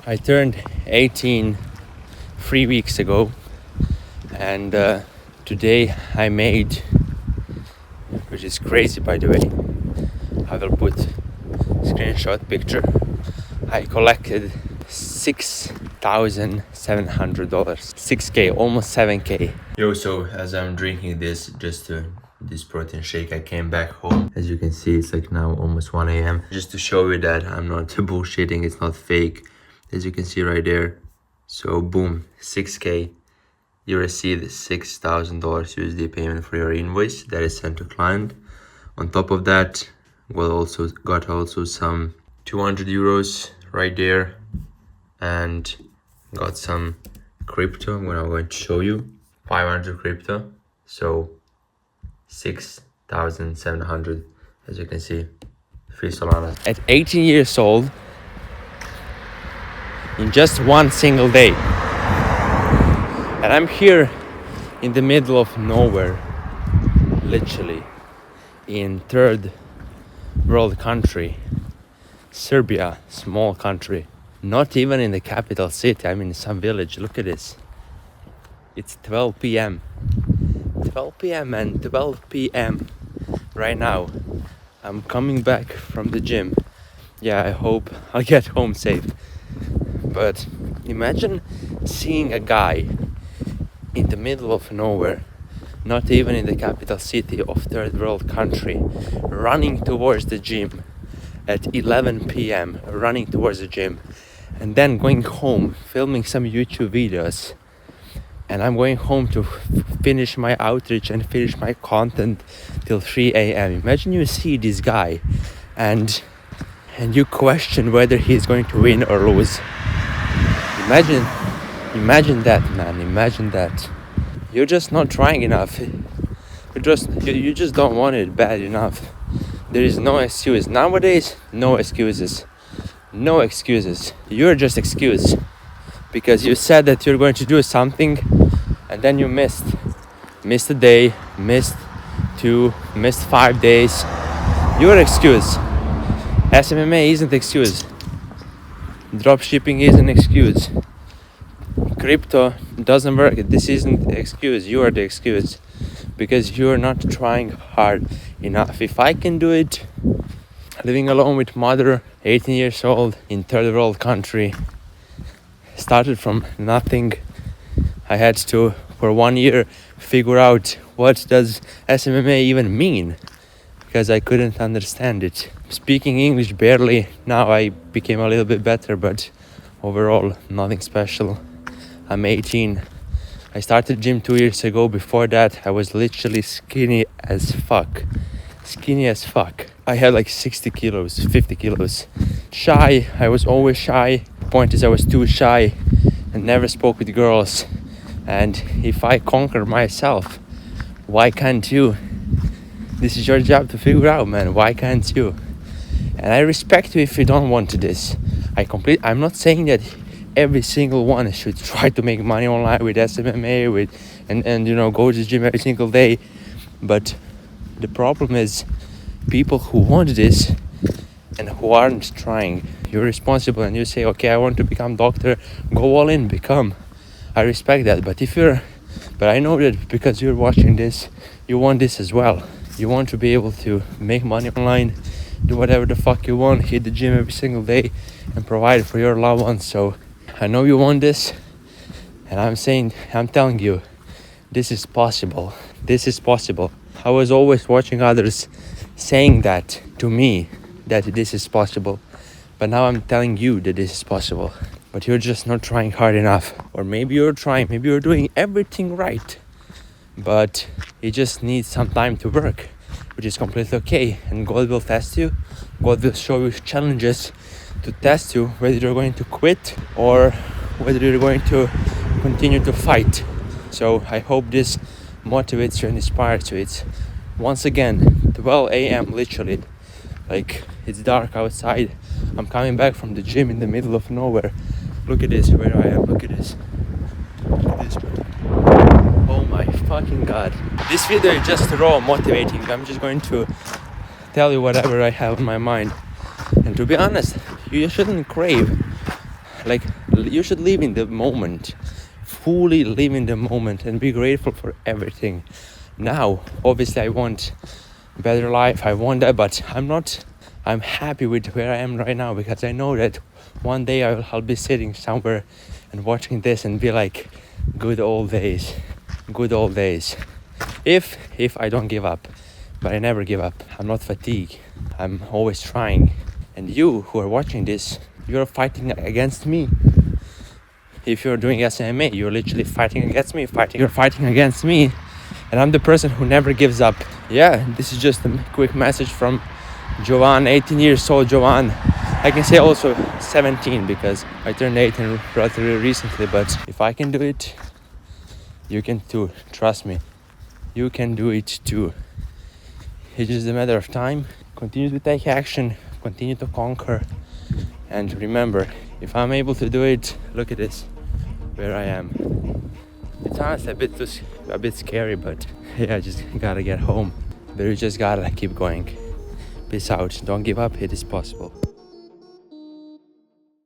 I turned 18 3 weeks ago, and today I made, which is crazy by the way, I will put screenshot picture, I collected $6,700, 6k, almost 7k. Yo, so as I'm drinking this protein shake, I came back home. As you can see, it's like now almost 1 a.m. Just to show you that I'm not bullshitting, it's not fake. As you can see right there. So boom, 6k. You receive $6,000 USD payment for your invoice that is sent to client. On top of that, got also some 200 euros right there, and got some crypto. I'm going to show you 500 crypto. So 6,700, as you can see, free Solana. At 18 years old, in just one single day. And I'm here in the middle of nowhere, literally, in third world country, Serbia, small country. Not even in the capital city, I'm in some village. Look at this. It's 12 p.m. 12 p.m. and 12 p.m. right now. I'm coming back from the gym. Yeah, I hope I'll get home safe. But imagine seeing a guy in the middle of nowhere, not even in the capital city of third world country, running towards the gym at 11 p.m. running towards the gym, and then going home, filming some YouTube videos. And I'm going home to finish my outreach and finish my content till 3 a.m. Imagine you see this guy and you question whether he's going to win or lose. Imagine that, man. Imagine that. You're just not trying enough. You just don't want it bad enough. There is no excuse. Nowadays, no excuses. No excuses. You're just excuse. Because you said that you're going to do something and then you missed. Missed a day, missed 2, missed 5 days. Your excuse. SMMA isn't excuse. Dropshipping is an excuse. Crypto doesn't work. This isn't the excuse. You are the excuse. Because you're not trying hard enough. If I can do it, living alone with mother, 18 years old, in third world country, started from nothing. I had to, for 1 year, figure out what does SMMA even mean. Because I couldn't understand it. Speaking English barely, now I became a little bit better, but overall nothing special. I'm 18. I started gym 2 years ago. Before that I was literally skinny as fuck. I had like 60 kilos, 50 kilos. Shy, I was always shy. Point is I was too shy and never spoke with girls. And if I conquer myself, why can't you? This is your job to figure out, man. Why can't you? And I respect you if you don't want to this. I'm not saying that every single one should try to make money online with SMMA, and go to the gym every single day. But the problem is people who want this and who aren't trying. You're responsible and you say, okay, I want to become doctor, go all in, become. I respect that. But I know that because you're watching this, you want this as well. You want to be able to make money online, do whatever the fuck you want, hit the gym every single day and provide for your loved ones. So I know you want this, and I'm telling you, this is possible. This is possible. I was always watching others saying that to me, that this is possible. But now I'm telling you that this is possible. But you're just not trying hard enough. Or maybe you're trying, maybe you're doing everything right. But it just needs some time to work, which is completely okay. And God will test you. God will show you challenges to test you, whether you're going to quit or whether you're going to continue to fight. So I hope this motivates you and inspires you. It's once again 12 a.m. literally. Like, it's dark outside. I'm coming back from the gym in the middle of nowhere. Look at this, where I am. Look at this. Look at this, man. Oh my fucking god. This video is just raw motivating. I'm just going to tell you whatever I have in my mind. And to be honest, you shouldn't crave like you should live in the moment, fully live in the moment and be grateful for everything. Now obviously I want a better life, I want that, but I'm happy with where I am right now, because I know that one day I'll be sitting somewhere and watching this and be like, good old days, if I don't give up. But I never give up. I'm not fatigued. I'm always trying. And you who are watching this, you're fighting against me. If you're doing SMA, you're literally fighting against me. You're fighting against me. And I'm the person who never gives up. Yeah, this is just a quick message from Jovan, 18 years old Jovan. I can say also 17 because I turned 18 relatively recently. But if I can do it, you can too. Trust me. You can do it too. It's just a matter of time. Continue to take action, continue to conquer, and remember, if I'm able to do it, look at this, where I am. It sounds a bit scary, but yeah, I just gotta get home. But you just gotta keep going. Peace out. Don't give up. It is possible.